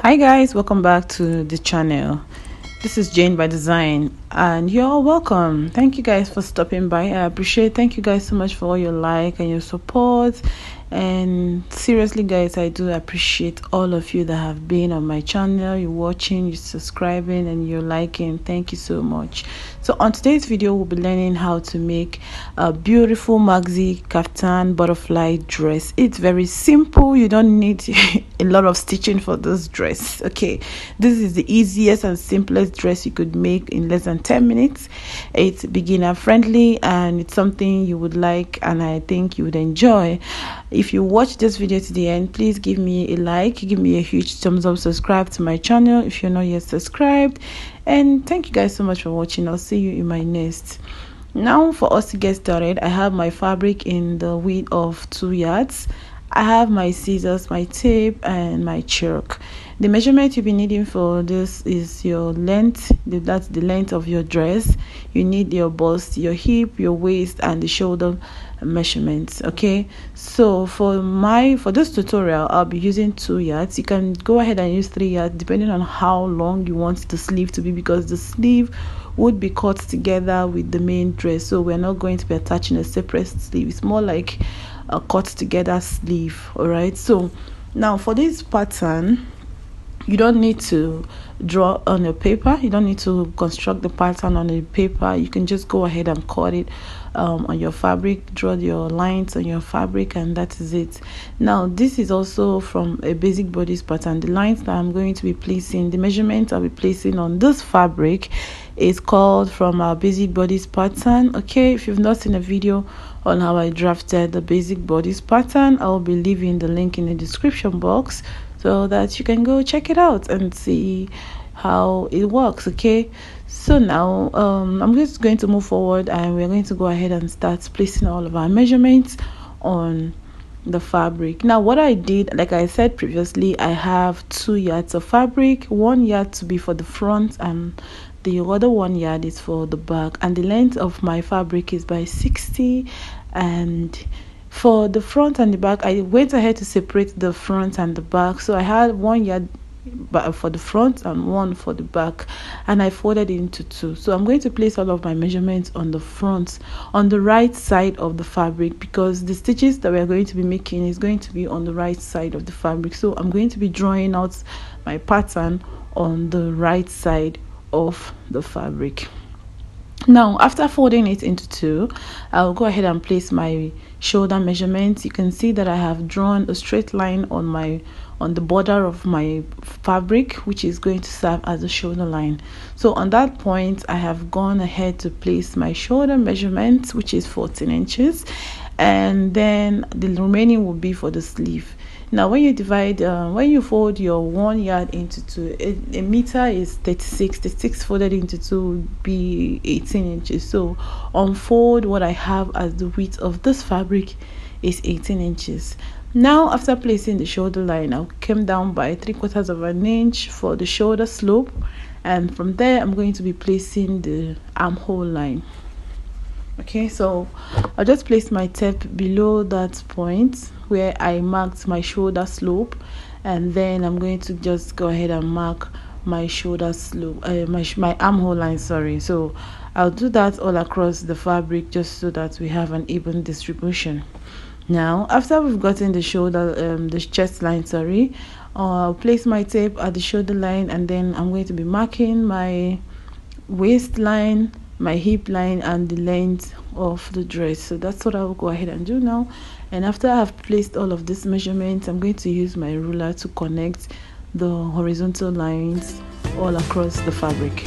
Hi guys, welcome back to the channel. This is Jane by Design and you're all welcome. Thank you guys for stopping by. I appreciate. Thank you guys so much for all your like and your support. And seriously guys, I do appreciate all of you that have been on my channel. You're watching, you're subscribing, and you're liking. Thank you so much. So on today's video, we'll be learning how to make a beautiful maxi kaftan butterfly dress. It's very simple. You don't need a lot of stitching for this dress. Okay, this is the easiest and simplest dress you could make in less than 10 minutes. It's beginner friendly and it's something you would like and I think you would enjoy. If you watch this video to the end, please give me a like, give me a huge thumbs up, subscribe to my channel if you're not yet subscribed, and thank you guys so much for watching. I'll see you in my next. Now for us to get started, I have my fabric in the width of 2 yards. I have my scissors, my tape, and my chalk. The measurement you'll be needing for this is your length. That's the length of your dress. You need your bust, your hip, your waist, and the shoulder measurements. Okay, so for this tutorial, I'll be using 2 yards. You can go ahead and use 3 yards depending on how long you want the sleeve to be, because the sleeve would be cut together with the main dress, so we're not going to be attaching a separate sleeve. It's more like a cut together sleeve. All right, so now for this pattern, you don't need to draw on your paper. You don't need to construct the pattern on a paper. You can just go ahead and cut it on your fabric, draw your lines on your fabric, and that is it. Now this is also from a basic bodice pattern. The lines that I'm going to be placing, the measurement I'll be placing on this fabric is called from our basic bodice pattern. Okay, if you've not seen a video on how I drafted the basic bodice pattern, I'll be leaving the link in the description box so that you can go check it out and see how it works. Okay, so now I'm just going to move forward and we're going to go ahead and start placing all of our measurements on the fabric. Now what I did, like I said previously, I have 2 yards of fabric, 1 yard to be for the front and the other 1 yard is for the back, and the length of my fabric is by 60. And for the front and the back, I went ahead to separate the front and the back, so I had 1 yard for the front and 1 for the back, and I folded it into 2. So I'm going to place all of my measurements on the front, on the right side of the fabric, because the stitches that we're going to be making is going to be on the right side of the fabric. So I'm going to be drawing out my pattern on the right side of the fabric. Now after folding it into 2, I'll go ahead and place my shoulder measurements. You can see that I have drawn a straight line on the border of my fabric, which is going to serve as a shoulder line. So on that point, I have gone ahead to place my shoulder measurement, which is 14 inches, and then the remaining will be for the sleeve. Now when you divide, when you fold your 1 yard into 2, a meter is 36. 36 folded into 2 would be 18 inches. So on fold, what I have as the width of this fabric is 18 inches. Now after placing the shoulder line, I came down by 3/4 of an inch for the shoulder slope, and from there I'm going to be placing the armhole line. Okay, so I'll just place my tape below that point where I marked my shoulder slope, and then I'm going to just go ahead and mark my shoulder slope, my armhole line, sorry. So I'll do that all across the fabric just so that we have an even distribution. Now after we've gotten the shoulder, the chest line, sorry, I'll place my tape at the shoulder line, and then I'm going to be marking my waistline, my hip line, and the length of the dress. So that's what I will go ahead and do now. And after I have placed all of these measurements, I'm going to use my ruler to connect the horizontal lines all across the fabric.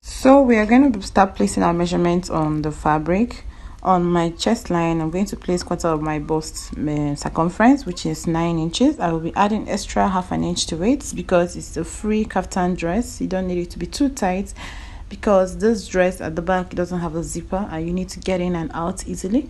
So we are going to start placing our measurements on the fabric. On my chest line, I'm going to place 1/4 of my bust circumference, which is 9 inches. I will be adding extra 1/2 inch to it because it's a free kaftan dress. You don't need it to be too tight, because this dress at the back doesn't have a zipper and you need to get in and out easily.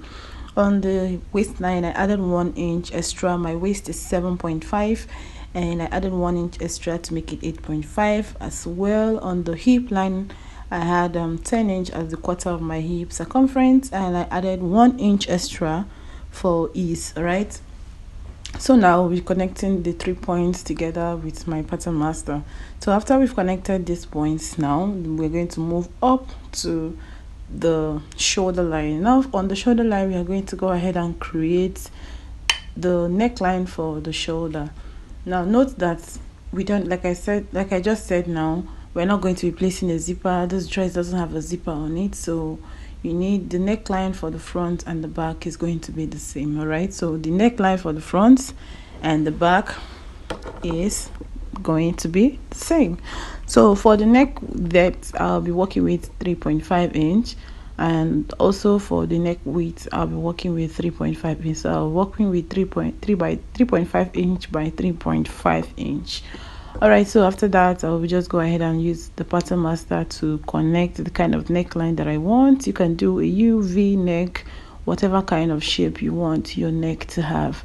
On the waistline, I added 1 inch extra. My waist is 7.5, and I added 1 inch extra to make it 8.5. As well, on the hip line, I had 10 inch as the quarter of my hip circumference, and I added 1 inch extra for ease. All right, so now we're connecting the 3 points together with my pattern master. So after we've connected these points, now we're going to move up to the shoulder line. Now on the shoulder line, we are going to go ahead and create the neckline for the shoulder. Now note that we don't, like I just said, now we're not going to be placing a zipper. This dress doesn't have a zipper on it, so you need the neckline for the front and the back is going to be the same. All right, so the neckline for the front and the back is going to be the same. So for the neck depth, I'll be working with 3.5 inch, and also for the neck width, I'll be working with 3.5 inch. So I'll be working with 3.3 by 3.5 inch by 3.5 inch. All right, so after that, I'll just go ahead and use the pattern master to connect the kind of neckline that I want. You can do a U, V neck, whatever kind of shape you want your neck to have.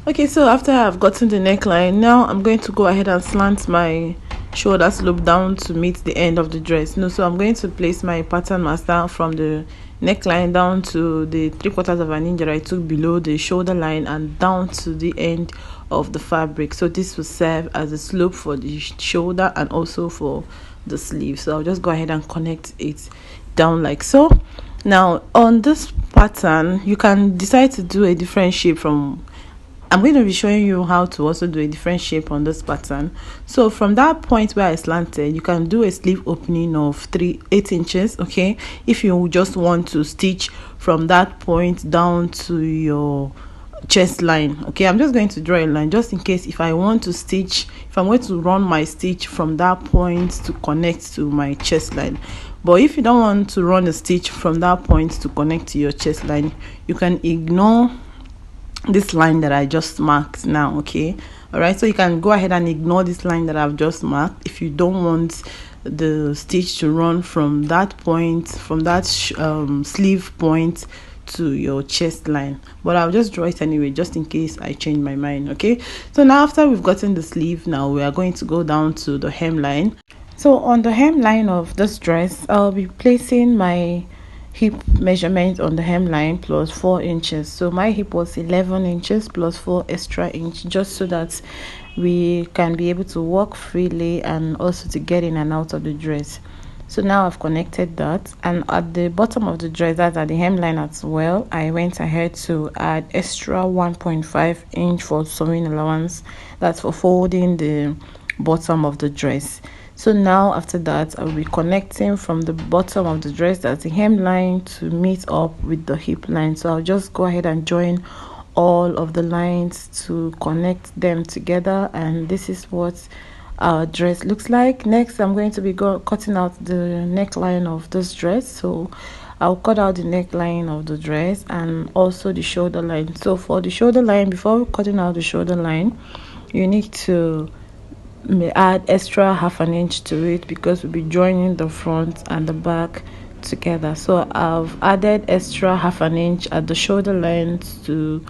Okay, so after I've gotten the neckline, now I'm going to go ahead and slant my shoulder slope down to meet the end of the dress. So I'm going to place my pattern master from the neckline down to the 3/4 of an inch that I took below the shoulder line and down to the end of the fabric. So this will serve as a slope for the shoulder and also for the sleeve. So I'll just go ahead and connect it down like so. Now on this pattern, you can decide to do a different shape from. I'm going to be showing you how to also do a different shape on this pattern. So from that point where I slanted, you can do a sleeve opening of 8 inches. Okay, if you just want to stitch from that point down to your chest line. Okay, I'm just going to draw a line just in case if I want to stitch, if I'm going to run my stitch from that point to connect to my chest line. But if you don't want to run a stitch from that point to connect to your chest line, you can ignore this line that I just marked now. Okay, all right, so you can go ahead and ignore this line that I've just marked if you don't want the stitch to run from that point, from that sleeve point to your chest line. But I'll just draw it anyway just in case I change my mind. Okay, so now after we've gotten the sleeve, now we are going to go down to the hemline. So on the hemline of this dress, I'll be placing my hip measurement on the hemline plus 4 inches. So my hip was 11 inches plus 4 extra inch, just so that we can be able to walk freely and also to get in and out of the dress. So now I've connected that, and at the bottom of the dress, that's at the hemline as well, I went ahead to add extra 1.5 inch for sewing allowance. That's for folding the bottom of the dress. So now after that, I'll be connecting from the bottom of the dress, that's the hemline, to meet up with the hip line. So I'll just go ahead and join all of the lines to connect them together, and this is what our dress looks like. Next, I'm going to be cutting out the neckline of this dress. So I'll cut out the neckline of the dress and also the shoulder line. So for the shoulder line, before cutting out the shoulder line, you need to add extra 1/2 inch to it because we'll be joining the front and the back together. So I've added extra 1/2 inch at the shoulder line to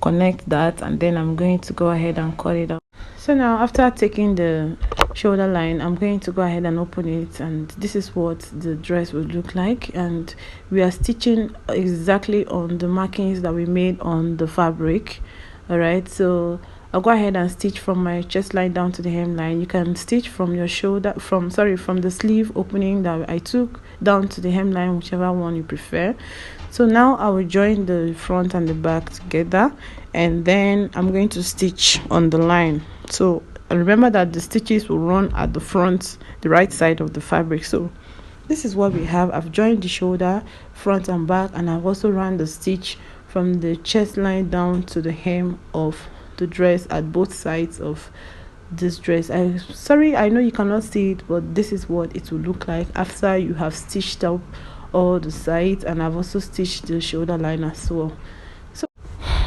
connect that, and then I'm going to go ahead and cut it out. So now after taking the shoulder line, I'm going to go ahead and open it, and this is what the dress would look like. And we are stitching exactly on the markings that we made on the fabric. All right, so I'll go ahead and stitch from my chest line down to the hemline. You can stitch from your shoulder, from the sleeve opening that I took down to the hemline, whichever one you prefer. So now I will join the front and the back together, and then I'm going to stitch on the line. So remember that the stitches will run at the front, the right side of the fabric. So this is what we have. I've joined the shoulder, front and back, and I've also run the stitch from the chest line down to the hem of the dress at both sides of this dress. I know you cannot see it, but this is what it will look like after you have stitched up all the sides, and I've also stitched the shoulder line as well. So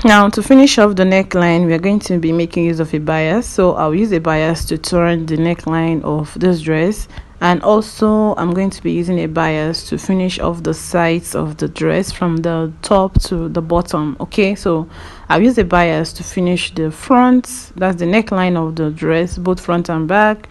now to finish off the neckline, we are going to be making use of a bias. So I'll use a bias to turn the neckline of this dress And also I'm going to be using a bias to finish off the sides of the dress from the top to the bottom. Okay, so I've used a bias to finish the front, that's the neckline of the dress, both front and back,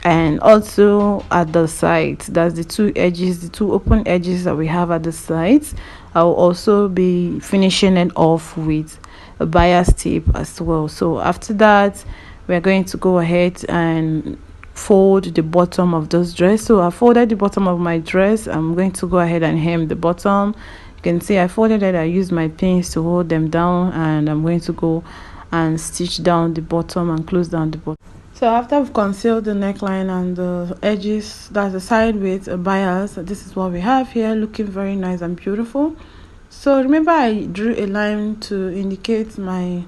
and also at the sides, that's the two edges, the two open edges that we have at the sides. I'll also be finishing it off with a bias tape as well. So after that, we're going to go ahead and fold the bottom of this dress. So I folded the bottom of my dress. I'm going to go ahead and hem the bottom. You can see I folded it. I used my pins to hold them down, and I'm going to go and stitch down the bottom and close down the bottom. So after I've concealed the neckline and the edges, that's the side with a bias, this is what we have here, looking very nice and beautiful. So remember, I drew a line to indicate my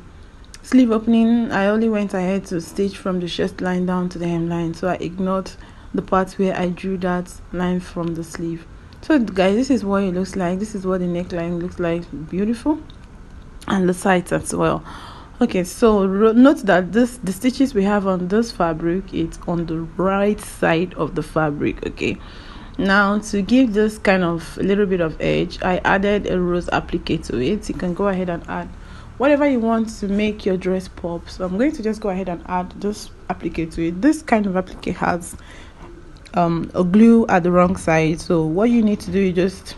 sleeve opening. I only went ahead to stitch from the chest line down to the hemline, so I ignored the part where I drew that line from the sleeve. So guys, this is what it looks like. This is what the neckline looks like, beautiful, and the sides as well. Okay, so note that the stitches we have on this fabric, it's on the right side of the fabric. Okay, now to give this kind of a little bit of edge, I added a rose applique to it. You can go ahead and add whatever you want to make your dress pop. So I'm going to just go ahead and add this applique to it. This kind of applique has a glue at the wrong side, so what you need to do is just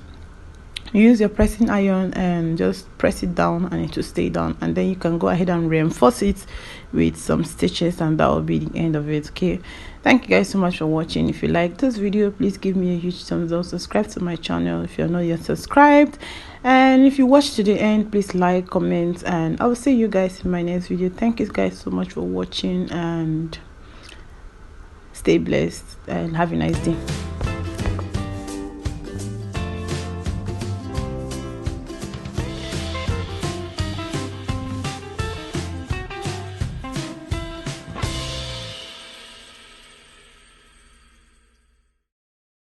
use your pressing iron and just press it down, and it will stay down, and then you can go ahead and reinforce it with some stitches, and that will be the end of it. Okay, thank you guys so much for watching. If you like this video, please give me a huge thumbs up, subscribe to my channel if you're not yet subscribed, and if you watch to the end, please like, comment, and I will see you guys in my next video. Thank you guys so much for watching, and stay blessed and have a nice day.